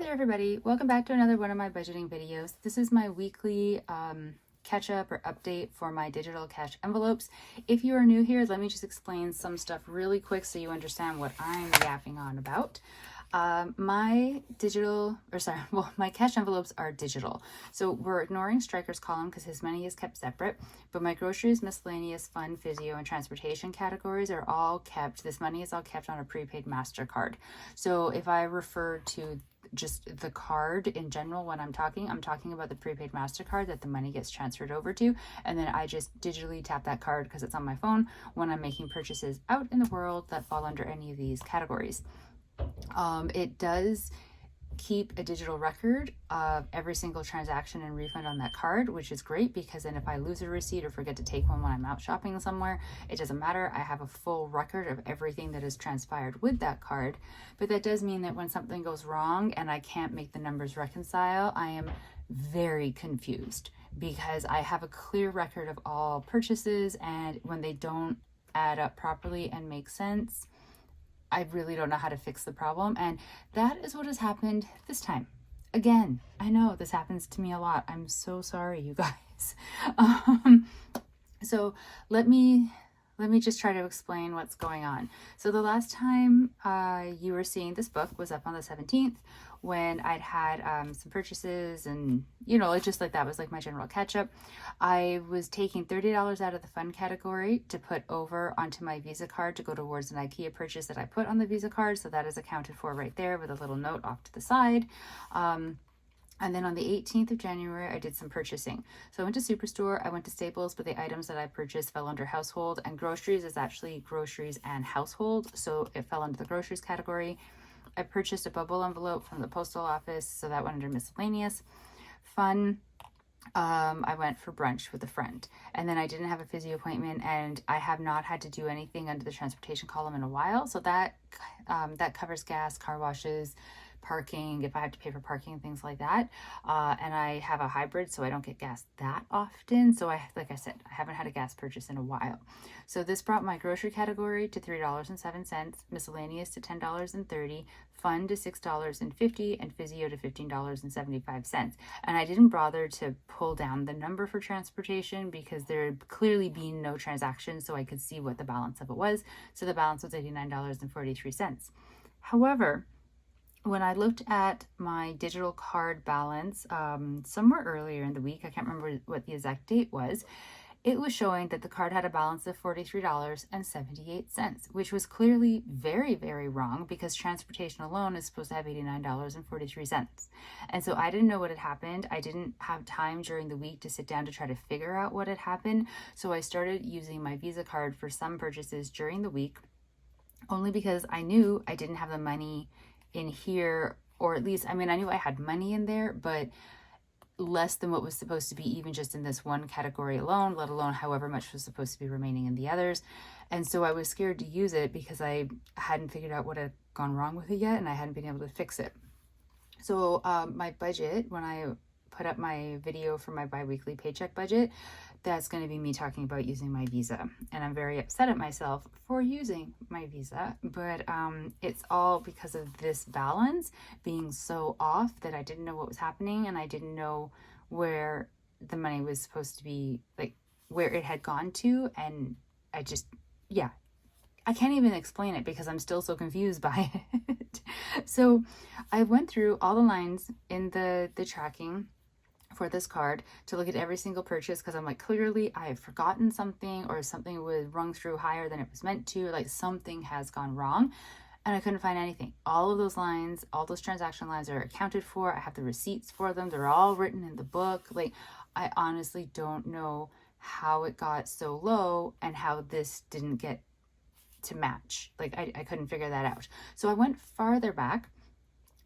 there everybody, welcome back to another one of my budgeting videos. This is my weekly catch up or update for my digital cash envelopes. If you are new here, let me just explain some stuff really quick so you understand what I'm yapping on about. My cash envelopes are digital. So we're ignoring Striker's column because his money is kept separate, but my groceries, miscellaneous, fun, physio, and transportation categories are all kept. This money is all kept on a prepaid MasterCard. So if I refer to just the card in general when I'm talking about the prepaid MasterCard that the money gets transferred over to, and then I just digitally tap that card because it's on my phone when I'm making purchases out in the world that fall under any of these categories. It does keep a digital record of every single transaction and refund on that card, which is great because then if I lose a receipt or forget to take one when I'm out shopping somewhere, it doesn't matter. I have a full record of everything that has transpired with that card. But that does mean that when something goes wrong and I can't make the numbers reconcile, I am very confused because I have a clear record of all purchases, and when they don't add up properly and make sense, I really don't know how to fix the problem. And that is what has happened this time. Again, I know this happens to me a lot. I'm so sorry, you guys. So let me just try to explain what's going on. So the last time you were seeing this book was up on the 17th when I'd had some purchases, and it's just like that was like my general catch up. I was taking $30 out of the fun category to put over onto my Visa card to go towards an IKEA purchase that I put on the Visa card. So that is accounted for right there with a little note off to the side. And then on the 18th of January, I did some purchasing. So I went to Superstore, I went to Staples, but the items that I purchased fell under household, and groceries is actually groceries and household. So it fell under the groceries category. I purchased a bubble envelope from the postal office, so that went under miscellaneous. Fun, I went for brunch with a friend, and then I didn't have a physio appointment, and I have not had to do anything under the transportation column in a while. So that covers gas, car washes, parking, if I have to pay for parking and things like that. And I have a hybrid, so I don't get gas that often. So like I said, I haven't had a gas purchase in a while. So this brought my grocery category to $3.07, miscellaneous to $10.30, fun to $6.50, and physio to $15.75. And I didn't bother to pull down the number for transportation because there had clearly been no transactions, so I could see what the balance of it was. So the balance was $89.43. However, when I looked at my digital card balance somewhere earlier in the week, I can't remember what the exact date was, it was showing that the card had a balance of $43.78, which was clearly very, very wrong because transportation alone is supposed to have $89.43. And so I didn't know what had happened. I didn't have time during the week to sit down to try to figure out what had happened. So I started using my Visa card for some purchases during the week, only because I knew I didn't have the money in here, or at least, I knew I had money in there, but less than what was supposed to be even just in this one category alone, let alone however much was supposed to be remaining in the others. And so I was scared to use it because I hadn't figured out what had gone wrong with it yet, and I hadn't been able to fix it. So my budget, when I put up my video for my bi-weekly paycheck budget, that's going to be me talking about using my Visa. And I'm very upset at myself for using my Visa, but it's all because of this balance being so off that I didn't know what was happening, and I didn't know where the money was supposed to be, like where it had gone to. And I just, I can't even explain it because I'm still so confused by it. So I went through all the lines in the tracking for this card to look at every single purchase because I'm like, clearly I have forgotten something, or something was rung through higher than it was meant to, like something has gone wrong, and I couldn't find anything. All of those lines, all those transaction lines are accounted for. I have the receipts for them. They're all written in the book. Like, I honestly don't know how it got so low and how this didn't get to match. Like, I couldn't figure that out. So I went farther back.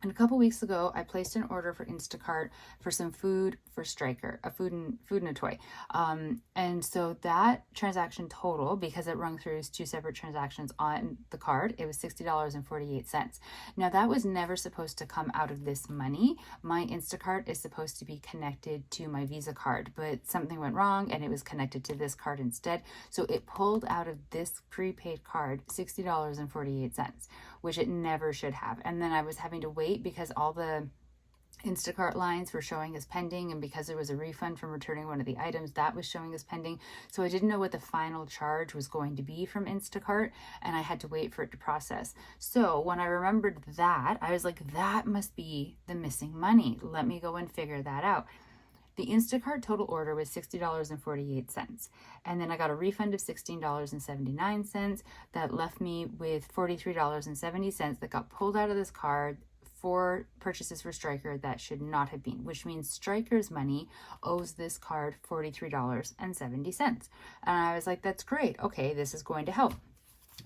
And a couple weeks ago, I placed an order for Instacart for some food for Striker, a food and a toy. And so that transaction total, because it rung through as two separate transactions on the card, it was $60.48. Now that was never supposed to come out of this money. My Instacart is supposed to be connected to my Visa card, but something went wrong and it was connected to this card instead. So it pulled out of this prepaid card $60.48, which it never should have. And then I was having to wait because all the Instacart lines were showing as pending, and because there was a refund from returning one of the items, that was showing as pending. So I didn't know what the final charge was going to be from Instacart, and I had to wait for it to process. So when I remembered that, I was like, that must be the missing money. Let me go and figure that out. The Instacart total order was $60.48. And then I got a refund of $16.79. That left me with $43.70 that got pulled out of this card for purchases for Stryker that should not have been, which means Stryker's money owes this card $43.70. And I was like, that's great. Okay, this is going to help.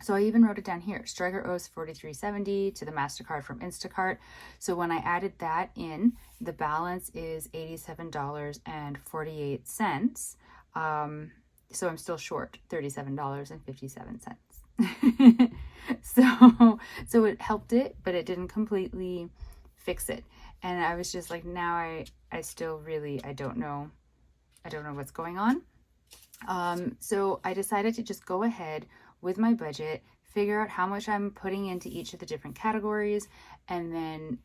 So I even wrote it down here. Stryker owes $43.70 to the MasterCard from Instacart. So when I added that in, the balance is $87.48. So I'm still short $37.57. So it helped it, but it didn't completely fix it. And I was just like, now I still really, I don't know what's going on. So I decided to just go ahead with my budget, figure out how much I'm putting into each of the different categories, and then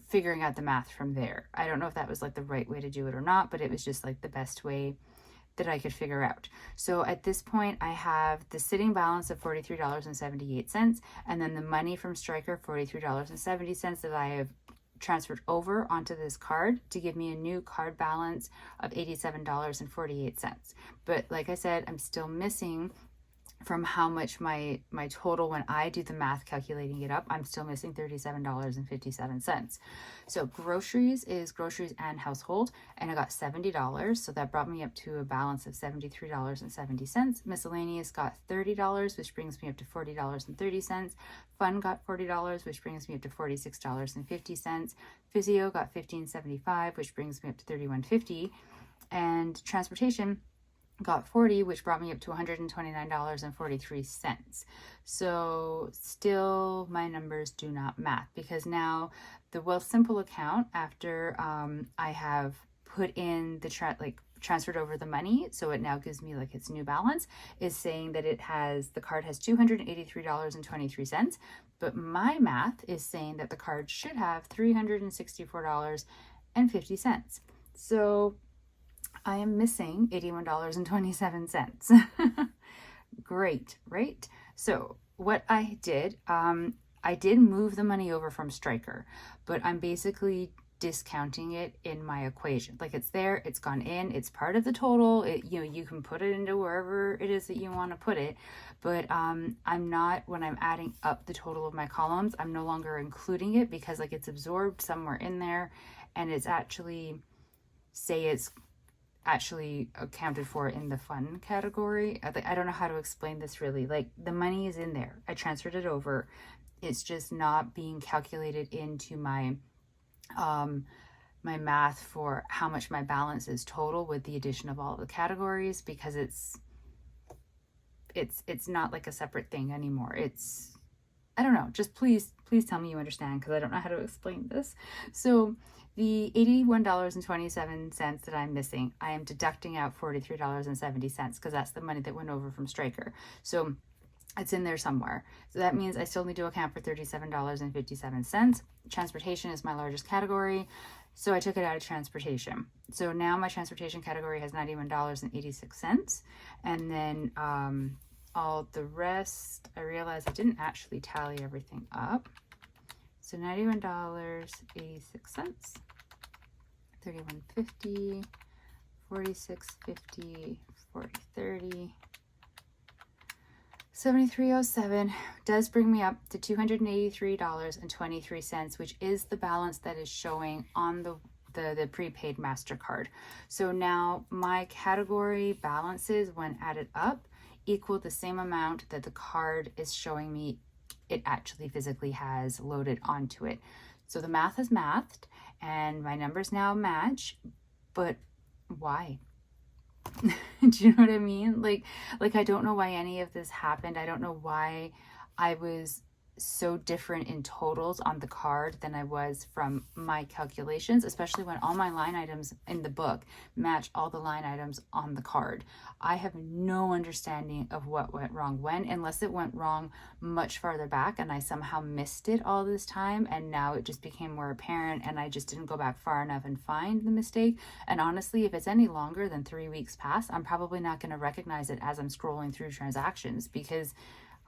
figuring out the math from there. I don't know if that was like the right way to do it or not, but it was just like the best way that I could figure out. So at this point, I have the sitting balance of $43.78, and then the money from Stryker, $43.70, that I have transferred over onto this card to give me a new card balance of $87.48. But like I said, I'm still missing from how much my total, when I do the math calculating it up, I'm still missing $37.57. So groceries is groceries and household, and I got $70, so that brought me up to a balance of $73.70. Miscellaneous got $30, which brings me up to $40.30. Fun got $40, which brings me up to $46.50. Physio got $15.75, which brings me up to $31.50. And transportation got 40, which brought me up to $129.43. So still my numbers do not match, because now the Wealthsimple account, after I have put in the transferred over the money, so it now gives me like its new balance, is saying that the card has $283.23, but my math is saying that the card should have $364.50. So I am missing $81.27. Great, right? So what I did move the money over from Stryker, but I'm basically discounting it in my equation. Like, it's there, it's gone in, it's part of the total. You can put it into wherever it is that you want to put it, but I'm not, when I'm adding up the total of my columns, I'm no longer including it, because like it's absorbed somewhere in there, and it's actually accounted for in the fun category. I don't know how to explain this really. Like, the money is in there. I transferred it over. It's just not being calculated into my my math for how much my balance is total with the addition of all the categories, because it's not like a separate thing anymore. I don't know. Just please tell me you understand, because I don't know how to explain this. So the $81.27 that I'm missing, I am deducting out $43.70, because that's the money that went over from Stryker. So it's in there somewhere. So that means I still need to account for $37.57. Transportation is my largest category, so I took it out of transportation. So now my transportation category has $91.86. And then all the rest, I realized I didn't actually tally everything up. So $91.86, $31.50, $46.50, $40.30, $73.07 does bring me up to $283.23, which is the balance that is showing on the prepaid MasterCard. So now my category balances, when added up, equal the same amount that the card is showing me it actually physically has loaded onto it. So the math has mathed, and my numbers now match, but why? Do you know what I mean? Like I don't know why any of this happened. I don't know why I was so different in totals on the card than I was from my calculations, especially when all my line items in the book match all the line items on the card. I have no understanding of what went wrong when, unless it went wrong much farther back and I somehow missed it all this time and now it just became more apparent and I just didn't go back far enough and find the mistake. And honestly, if it's any longer than 3 weeks past, I'm probably not going to recognize it as I'm scrolling through transactions, because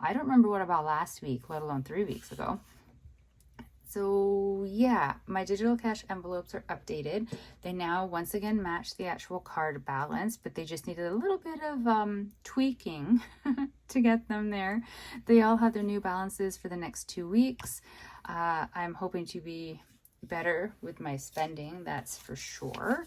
I don't remember what about last week, let alone 3 weeks ago. So yeah, my digital cash envelopes are updated. They now once again match the actual card balance, but they just needed a little bit of tweaking to get them there. They all have their new balances for the next 2 weeks. I'm hoping to be better with my spending, that's for sure.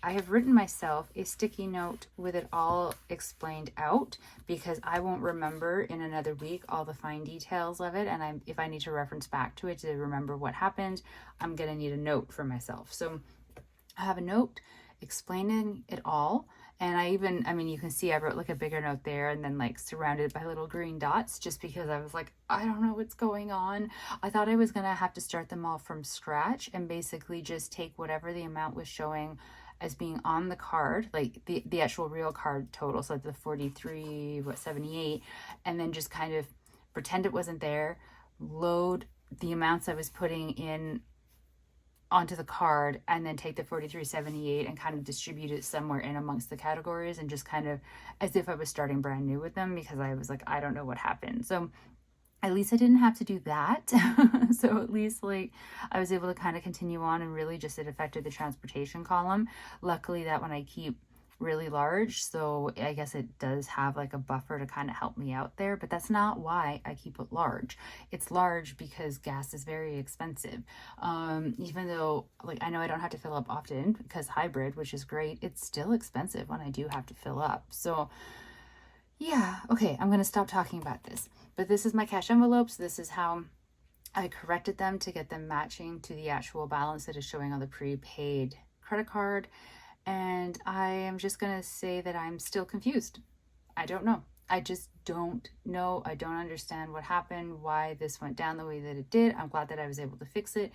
I have written myself a sticky note with it all explained out, because I won't remember in another week all the fine details of it. And if I need to reference back to it to remember what happened, I'm going to need a note for myself. So I have a note explaining it all. And I mean, you can see I wrote like a bigger note there and then like surrounded by little green dots, just because I was like, I don't know what's going on. I thought I was going to have to start them all from scratch and basically just take whatever the amount was showing as being on the card, like the actual real card total, so like the 78, and then just kind of pretend it wasn't there, load the amounts I was putting in onto the card, and then take the 43.78 and kind of distribute it somewhere in amongst the categories, and just kind of as if I was starting brand new with them, because I was like, I don't know what happened. So at least I didn't have to do that. So at least like I was able to kind of continue on, and really just it affected the transportation column. Luckily that one I keep really large, so I guess it does have like a buffer to kind of help me out there, but that's not why I keep it large. It's large because gas is very expensive. Even though like I know I don't have to fill up often because hybrid, which is great, it's still expensive when I do have to fill up. So yeah, okay, I'm going to stop talking about this. But this is my cash envelopes. This is how I corrected them to get them matching to the actual balance that is showing on the prepaid credit card. And I am just going to say that I'm still confused. I don't know. I just don't know. I don't understand what happened, why this went down the way that it did. I'm glad that I was able to fix it,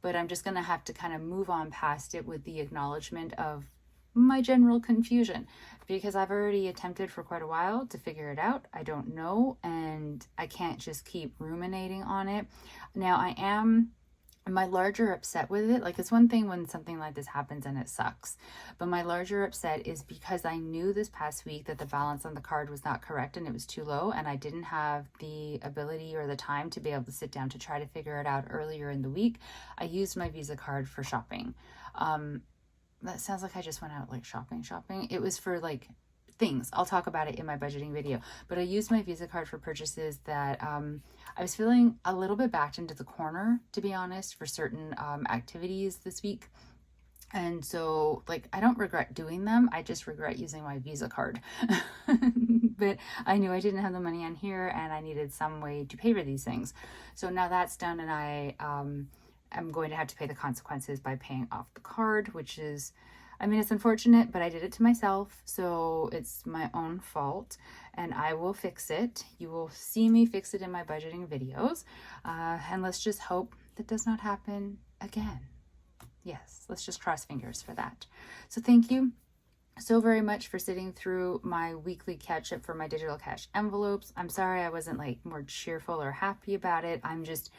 but I'm just going to have to kind of move on past it with the acknowledgement of my general confusion, because I've already attempted for quite a while to figure it out. I don't know, and I can't just keep ruminating on it. Now I am my larger upset with it. Like, it's one thing when something like this happens and it sucks, but my larger upset is because I knew this past week that the balance on the card was not correct and it was too low, and I didn't have the ability or the time to be able to sit down to try to figure it out earlier in the week. I used my Visa card for shopping. That sounds like I just went out like shopping. It was for like things. I'll talk about it in my budgeting video, but I used my Visa card for purchases that I was feeling a little bit backed into the corner, to be honest, for certain activities this week. And so like, I don't regret doing them. I just regret using my Visa card. But I knew I didn't have the money on here and I needed some way to pay for these things. So now that's done, and I'm going to have to pay the consequences by paying off the card, which is, I mean, it's unfortunate, but I did it to myself, so it's my own fault, and I will fix it. You will see me fix it in my budgeting videos, and let's just hope that does not happen again. Yes, let's just cross fingers for that. So thank you so very much for sitting through my weekly catch up for my digital cash envelopes. I'm sorry I wasn't like more cheerful or happy about it. I'm just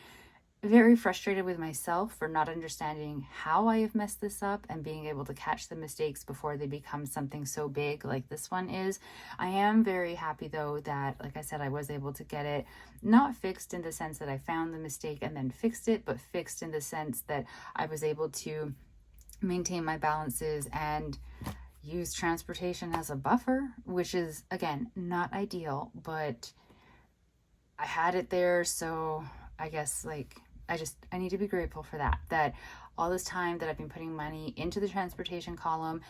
very frustrated with myself for not understanding how I have messed this up and being able to catch the mistakes before they become something so big like this one is. I am very happy though that, like I said, I was able to get it not fixed in the sense that I found the mistake and then fixed it, but fixed in the sense that I was able to maintain my balances and use transportation as a buffer, which is again not ideal, but I had it there. So I guess like I need to be grateful for that all this time that I've been putting money into the transportation column,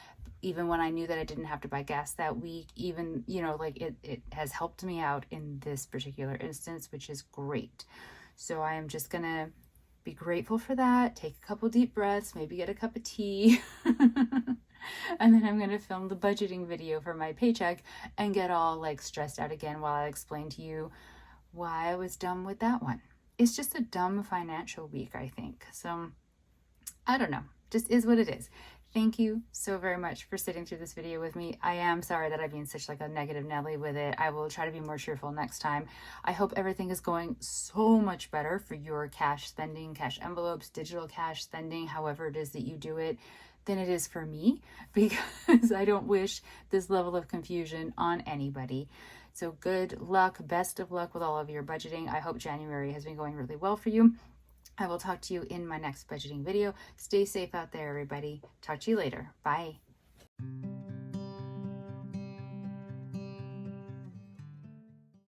even when I knew that I didn't have to buy gas that week, even, you know, like it has helped me out in this particular instance, which is great. So I am just gonna be grateful for that, take a couple deep breaths, maybe get a cup of tea, and then I'm gonna film the budgeting video for my paycheck and get all like stressed out again while I explain to you why I was done with that one. it's just a dumb financial week, I think. So I don't know, just is what it is. Thank you so very much for sitting through this video with me. I am sorry that I've been such like a negative Nelly with it. I will try to be more cheerful next time. I hope everything is going so much better for your cash spending, cash envelopes, digital cash spending, however it is that you do it, than it is for me, because I don't wish this level of confusion on anybody. So good luck, best of luck with all of your budgeting. I hope January has been going really well for you. I will talk to you in my next budgeting video. Stay safe out there, everybody. Talk to you later. Bye.